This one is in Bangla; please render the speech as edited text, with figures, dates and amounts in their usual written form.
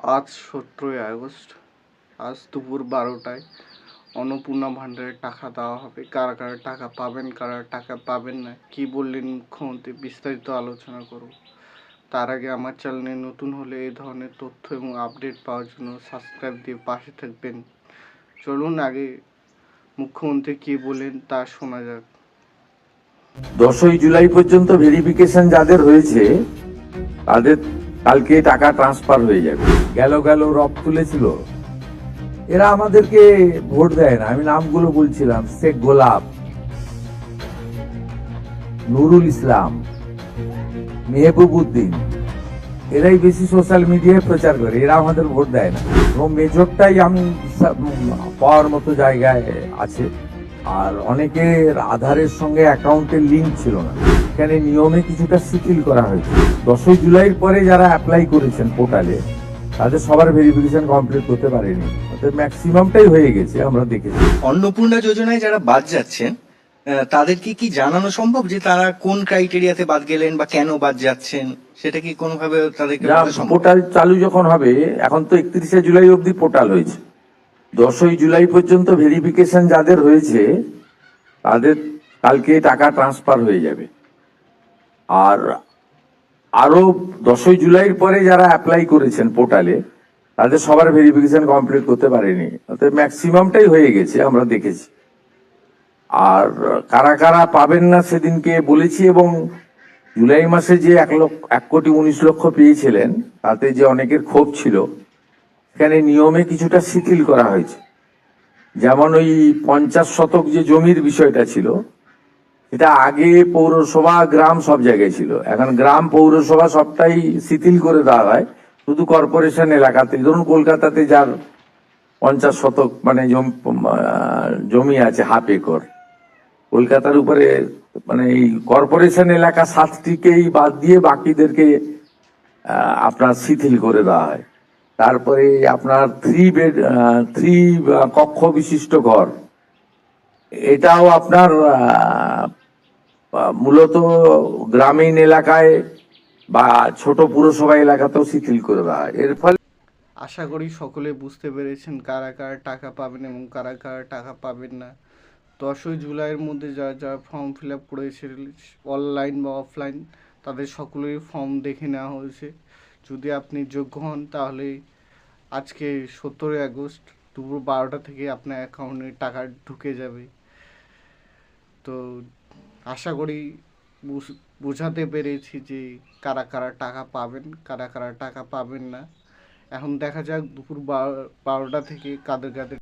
আজ 17ই আগস্ট, আজ দুপুর 12টায় অন্নপূর্ণা ভাণ্ডারের টাকা দেওয়া হবে। কারা কারা টাকা পাবেন, কারা টাকা পাবেন না, কি বললেন মুখ্যমন্ত্রী, বিস্তারিত আলোচনা করব। তার আগে আমার চ্যানেলে নতুন হলে এই ধরনের তথ্য এবং আপডেট পাওয়ার জন্য সাবস্ক্রাইব দিয়ে পাশে থাকবেন। চলুন আগে মুখ্যমন্ত্রী কি বলেন তা শোনা যাক। 10ই জুলাই পর্যন্ত ভেরিফিকেশন যাদের হয়েছে তাদের কালকে টাকা ট্রান্সফার হয়ে যাবে। গেল রব তুলেছিল, এরা আমাদেরকে ভোট দেয় না। আমি নামগুলো বলছিলাম: শেখ গোলাপ, নুরুল ইসলাম, মেহবুব উদ্দিন। এরাই বেশি সোশ্যাল মিডিয়ায় প্রচার করে, এরা আমাদের ভোট দেয় না। এবং মেজরটাই আমি পাওয়ার মতো জায়গায় আছে। আর অনেকের আধারের সঙ্গে অ্যাকাউন্টের লিঙ্ক ছিল না, এখানে নিয়মে কিছুটা শিথিল করা হয়েছে। 10ই জুলাইয়ের পরে যারা অ্যাপ্লাই করেছেন পোর্টালে, তাদের সবার ভেরিফিকেশন কমপ্লিট করতে পারেনি, অর্থাৎ ম্যাক্সিমামটাই হয়ে গেছে, আমরা দেখেছি। অন্নপূর্ণা যোজনায় যারা বাদ যাচ্ছেন তাদেরকে কি জানানো সম্ভব যে তারা কোন ক্রাইটেরিয়াতে বাদ গেলেন বা কেন বাদ যাচ্ছেন? সেটা কি কোনোভাবে তাদেরকে বলা সম্ভব? পোর্টাল চালু যখন হবে, এখন তো 31শে জুলাই অবধি পোর্টাল হয়েছে, 10ই জুলাই পর্যন্ত ভেরিফিকেশন যাদের হয়েছে তাদের কালকে টাকা ট্রান্সফার হয়ে যাবে। আর আরো 10ই জুলাইয়ের পরে যারা অ্যাপ্লাই করেছেন পোর্টালে, তাদের সবার ভেরিফিকেশন কমপ্লিট করতে পারেনি, অর্থাৎ ম্যাক্সিমামটাই হয়ে গেছে, আমরা দেখেছি। আর কারা কারা পাবেন না সেদিনকে বলেছি। এবং জুলাই মাসে যে 1,19,00,000 পেয়েছিলেন, তাতে যে অনেকের ক্ষোভ ছিল, এখানে নিয়মে কিছুটা শিথিল করা হয়েছে। যেমন ওই 50 শতক যে জমির বিষয়টা ছিল, এটা আগে পৌরসভা গ্রাম সব জায়গায় ছিল, এখন গ্রাম পৌরসভা সবটাই শিথিল করে দেওয়া হয়। শুধু কর্পোরেশন এলাকাতে, ধরুন কলকাতাতে যার 50 শতক মানে জমি আছে, হাফ একর, কলকাতার উপরে মানে এই কর্পোরেশন এলাকা 7টিকেই বাদ দিয়ে বাকিদেরকে আপনার শিথিল করে দেওয়া হয়। তারপরে আপনার 3 কক্ষ বিশিষ্ট ঘর, এটাও আপনার মূলত গ্রামীণ এলাকায় বা ছোট পুরসভা এলাকাতেও শিথিল করে দেওয়া হয়। এর ফলে আশা করি সকলে বুঝতে পেরেছেন কারা কারা টাকা পাবেন এবং কারা কারা টাকা পাবেন না। 10ই জুলাইয়ের মধ্যে যারা যারা ফর্ম ফিল আপ করেছে, অনলাইন বা অফলাইন, তাদের সকলের ফর্ম দেখে নেওয়া হয়েছে। যদি আপনি যোগ্য হন তাহলে আজকে 17ই আগস্ট দুপুর 12টা থেকে আপনার অ্যাকাউন্টে টাকা ঢুকে যাবে। তো আশা করি বোঝাতে পেরেছি যে কারা কারা টাকা পাবেন, কারা কারা টাকা পাবেন না। এখন দেখা যাক দুপুর 12টা থেকে কাদের কাদের